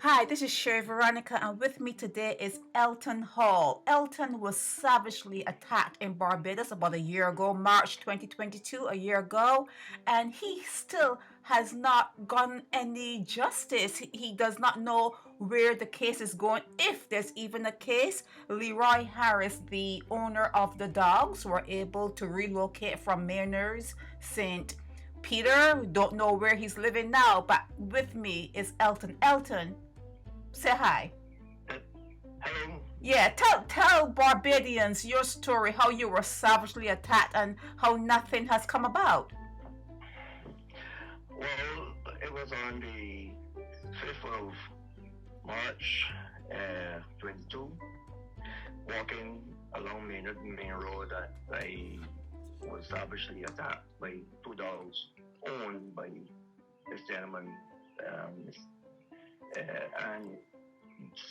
Hi, this is Sherry Veronica, and with me today is Elton Hall. Elton was savagely attacked in Barbados about a year ago, March 2022, a year ago, and he still has not gotten any justice. He does not know where the case is going, if there's even a case. Leroy Harris, the owner of the dogs, were able to relocate from Maynards, St. Peter. Don't know where he's living now, but with me is Elton. Elton, say hi. Hello. Yeah, tell Barbadians your story, how you were savagely attacked and how nothing has come about. Well, it was on the 5th of March, 22, walking along main road that I was savagely attacked by two dogs owned by this gentleman. Um, and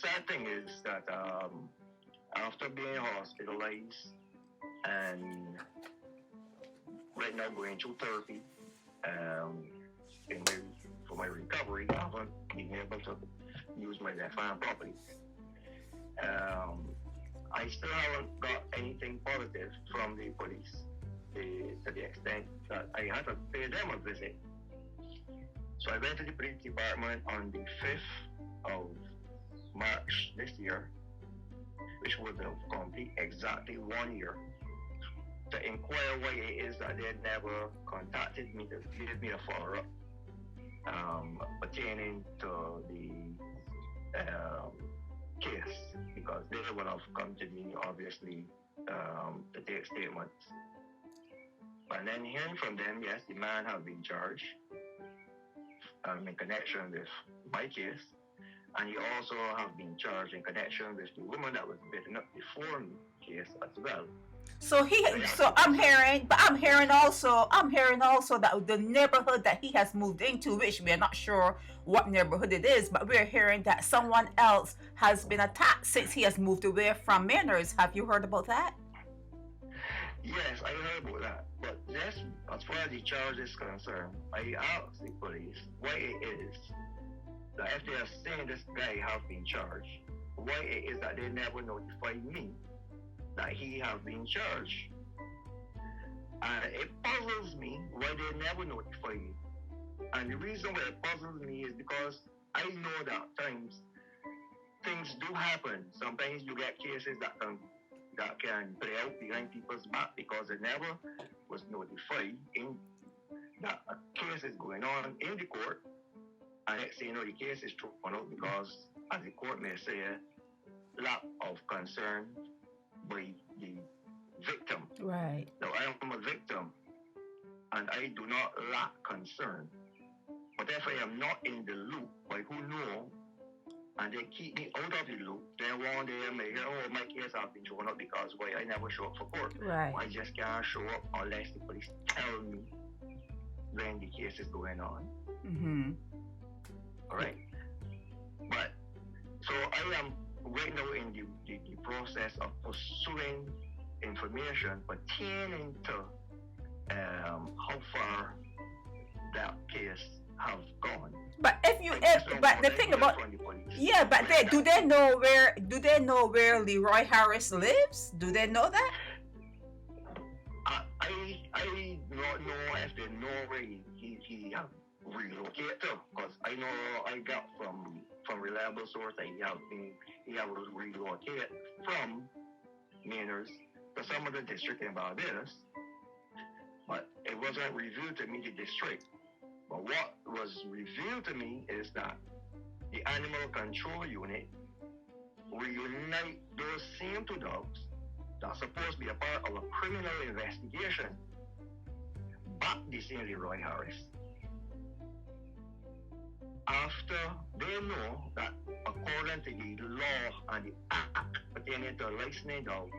sad thing is that after being hospitalized and right now going through therapy, um, in my, for my recovery, I haven't been able to use my left hand properly. Um, I still haven't got anything positive from the police to the extent that I had to pay them a visit. So I went to the police department on the 5th of March this year, which would have complete exactly 1 year, to inquire why it is that they never contacted me to give me a follow-up pertaining to the case, because they would have come to me obviously to take statements. And then hearing from them, yes, the man have been charged in connection with my case, and he also have been charged in connection with the woman that was beaten up before me case as well. So he, They have so to I'm visit. hearing, but I'm hearing also that the neighborhood that he has moved into, which we are not sure what neighborhood it is, but we're hearing that someone else has been attacked since he has moved away from Manners. Have you heard about that? Yes, I heard about that. But that's, as far as the charge is concerned, I asked the police why it is that if they are saying this guy have been charged, why it is that they never notified me that he have been charged. And it puzzles me why they never notify me. And the reason why it puzzles me is because I know that times things do happen. Sometimes you get cases that can play out behind people's back because it never was notified in that a case is going on in the court, and next thing you know the case is thrown out because, as the court may say, lack of concern by the victim. Right. Now I am a victim and I do not lack concern. But if I am not in the loop by who know and they keep me out of the loop, then one day I may hear, oh, my case has been thrown up because why I never show up for court. Right. I just can't show up unless the police tell me when the case is going on. Mm-hmm. All right. But so I am right now in the process of pursuing information pertaining to how far that case have gone. But if you, if, but the thing about, yeah, but do they know where Leroy Harris lives? Do they know that? I don't know if they know where he have relocated to, because I know I got from reliable source that he have relocated from Maynards to some of the district in Barbados, but it wasn't revealed to me the district. But what was revealed to me is that the animal control unit reunite those same two dogs that's supposed to be a part of a criminal investigation back the same Leroy Harris. After they know that according to the law and the act pertaining to licensing dogs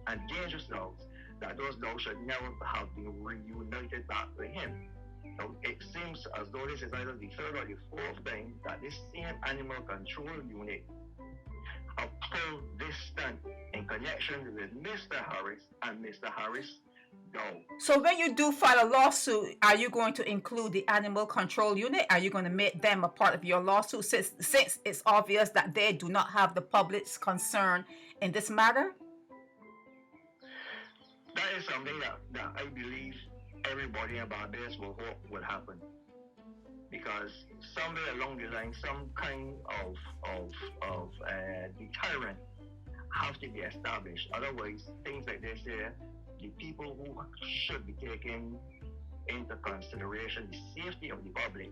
and dangerous dogs, that those dogs should never have been reunited back with him. Now, it seems as though this is either the third or the fourth time that this same animal control unit have pulled this stunt in connection with Mr. Harris and Mr. Harris dog. So when you do file a lawsuit, are you going to include the animal control unit? Are you going to make them a part of your lawsuit since it's obvious that they do not have the public's concern in this matter? That is something that I believe everybody in Barbados will hope will happen. Because somewhere along the line, some kind of deterrent have to be established. Otherwise, things like this here, the people who should be taken into consideration, the safety of the public,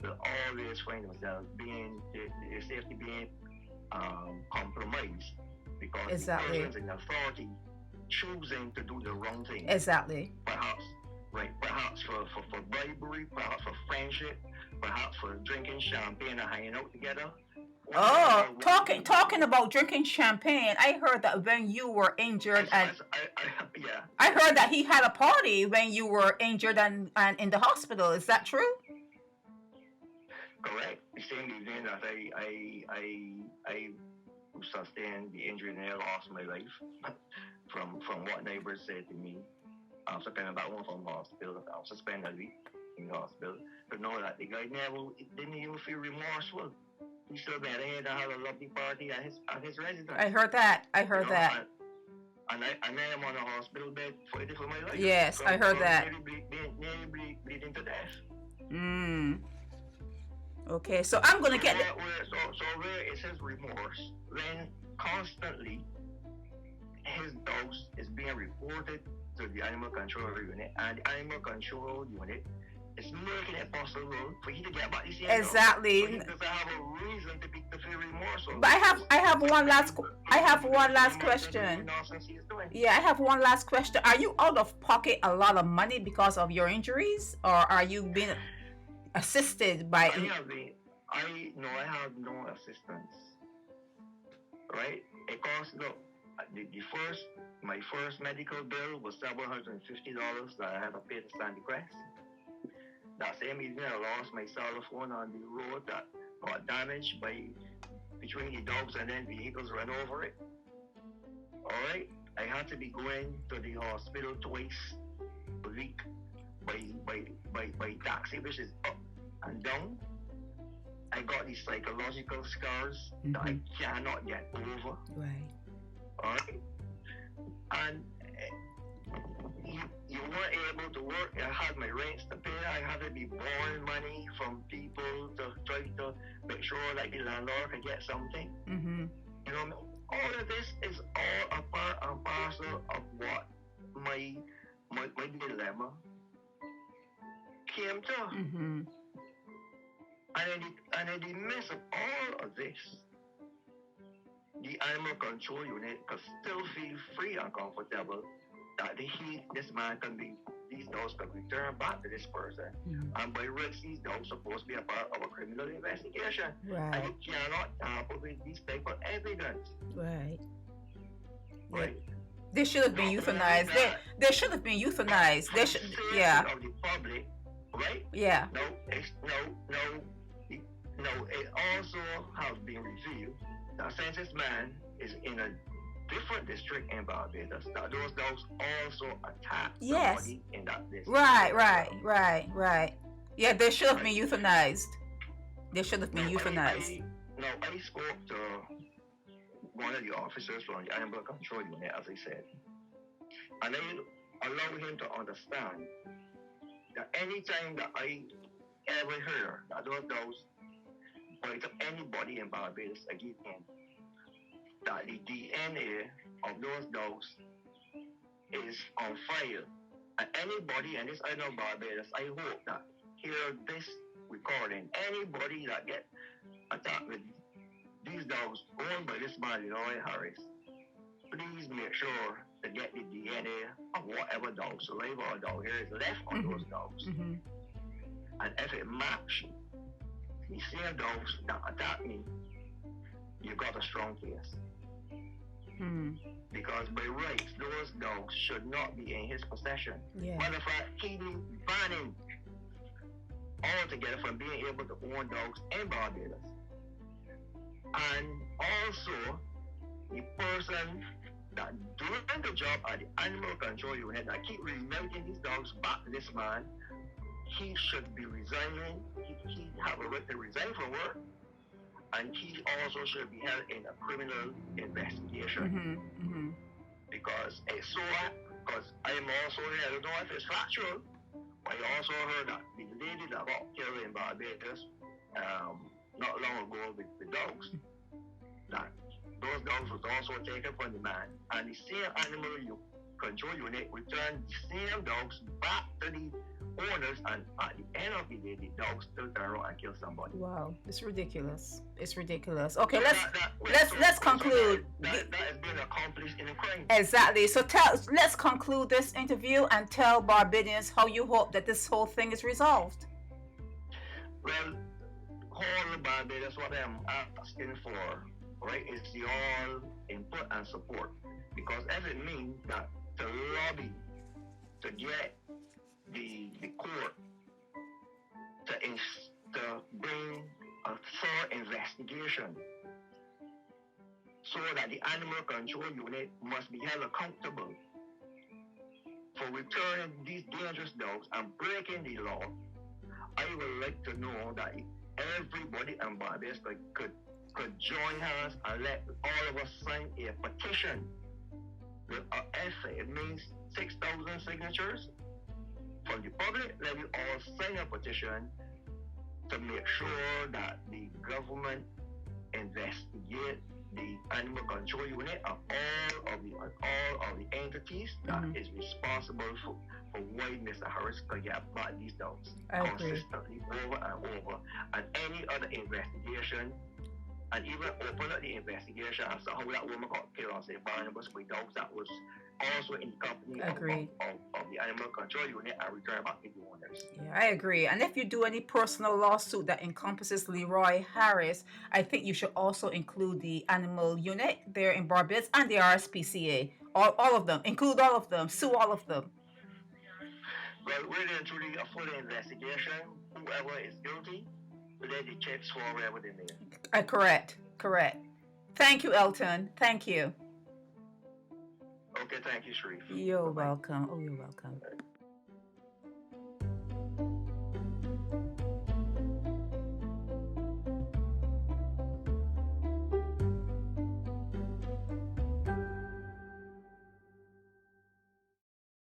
will always find themselves being the safety being compromised because Exactly. the persons in authority choosing to do the wrong thing. Exactly. Perhaps, right? Perhaps for bribery, perhaps for friendship, perhaps for drinking champagne and hanging out together. Oh, talking about drinking champagne. I heard that when you were injured, and yeah, I heard that he had a party when you were injured and in the hospital. Is that true? Correct. The same evening that I sustained the injury and I lost my life from what neighbors said to me after coming back home from the hospital. I was spending a week in the hospital. But know that the guy didn't even feel remorseful. He still went ahead and had a lovely party at his residence. I heard that. I heard that. And I am on a hospital bed fighting for my life. Yes, I heard that. Nearly bleeding to death. Okay, so I'm gonna get so where is his remorse when constantly his dose is being reported to the animal control unit, and the animal control unit is making it possible for you to get back this year. Exactly. So he doesn't have a reason to feel remorseful. But I have one last question. Yeah, I have one last question. Are you out of pocket a lot of money because of your injuries, or are you being assisted by? I have no assistance. Right? It costs my first medical bill was $750 that I had to pay to Sandy Crest. That same evening, I lost my cell phone on the road that got damaged between the dogs and then vehicles ran over it. All right, I had to be going to the hospital twice a week by taxi, which is up and down. I got these psychological scars that I cannot get over. Right. All right, and you weren't able to work. I had my rents to pay. I had to be borrowing money from people to try to make sure that the landlord could get something. Mm-hmm. You know, all of this is all a part and parcel of what my dilemma came to. Mm-hmm. And in the midst of all of this, the animal control unit could still feel free and comfortable that this man these dogs can return back to this person. Mm-hmm. And by rights, these dogs are supposed to be a part of a criminal investigation. Right. And you cannot tamper with these type of evidence. Right. Right. They should have been euthanized. They should have been euthanized. They should. Yeah. Of the public, right? Yeah. No. It also has been revealed that since this man is in a different district in Barbados, that those dogs also attack somebody in that district. Right. Yeah, they should have been euthanized. They should have been euthanized. I spoke to one of the officers from the animal control unit, as I said, and I allowed him to understand that anytime that I ever hear that those dogs bite up anybody in Barbados again, that the DNA of those dogs is on file. And anybody in this island of Barbados, I hope that hear this recording, anybody that get attacked with these dogs owned by this man, Harris, please make sure to get the DNA of whatever dog, saliva or dog hair is left on those dogs. Mm-hmm. And if it match the same dogs that attack me, you got a strong case. Because by rights, those dogs should not be in his possession. Yeah. Matter of fact, he banning altogether from being able to own dogs in Barbados. And also, the person that doing the job at the animal control unit that keep remoting these dogs back to this man, he should be resigning. He have a right to resign from work, and he also should be held in a criminal investigation. Because it's so, because I am also here, I don't know if it's factual, but I also heard that the lady that got killed in Barbados not long ago with the dogs, that those dogs was also taken from the man, and the same animal control unit returned the same dogs back to the owners, and at the end of the day, the dogs still turn around and kill somebody. Wow, it's ridiculous. It's ridiculous. Okay, let's conclude. That has been accomplished in a crime. Exactly. So let's conclude this interview and tell Barbadians how you hope that this whole thing is resolved. Well, all Barbados, what I'm asking for, right, is the all input and support, because as it means that to lobby to get the court to bring a thorough investigation so that the animal control unit must be held accountable for returning these dangerous dogs and breaking the law. I would like to know that everybody in Barbados could join hands and let all of us sign a petition with an essay. It means 6,000 signatures from the public. Let me all sign a petition to make sure that the government investigate the animal control unit and all of the entities that is responsible for why Mr. Harris could get back these dogs consistently over and over, and any other investigation, and even open up the investigation as to how that woman got killed on St. Barnabas with dogs that was also in the company of the animal control unit and return back to the owners. Yeah, I agree. And if you do any personal lawsuit that encompasses Leroy Harris, I think you should also include the animal unit there in Barbados and the RSPCA. All of them. Include all of them. Sue all of them. Well, we're doing truly a full investigation. Whoever is guilty, let the checks for wherever they may. Correct. Thank you, Elton. Thank you. Okay, thank you, Sharif. You're welcome. Oh, you're welcome.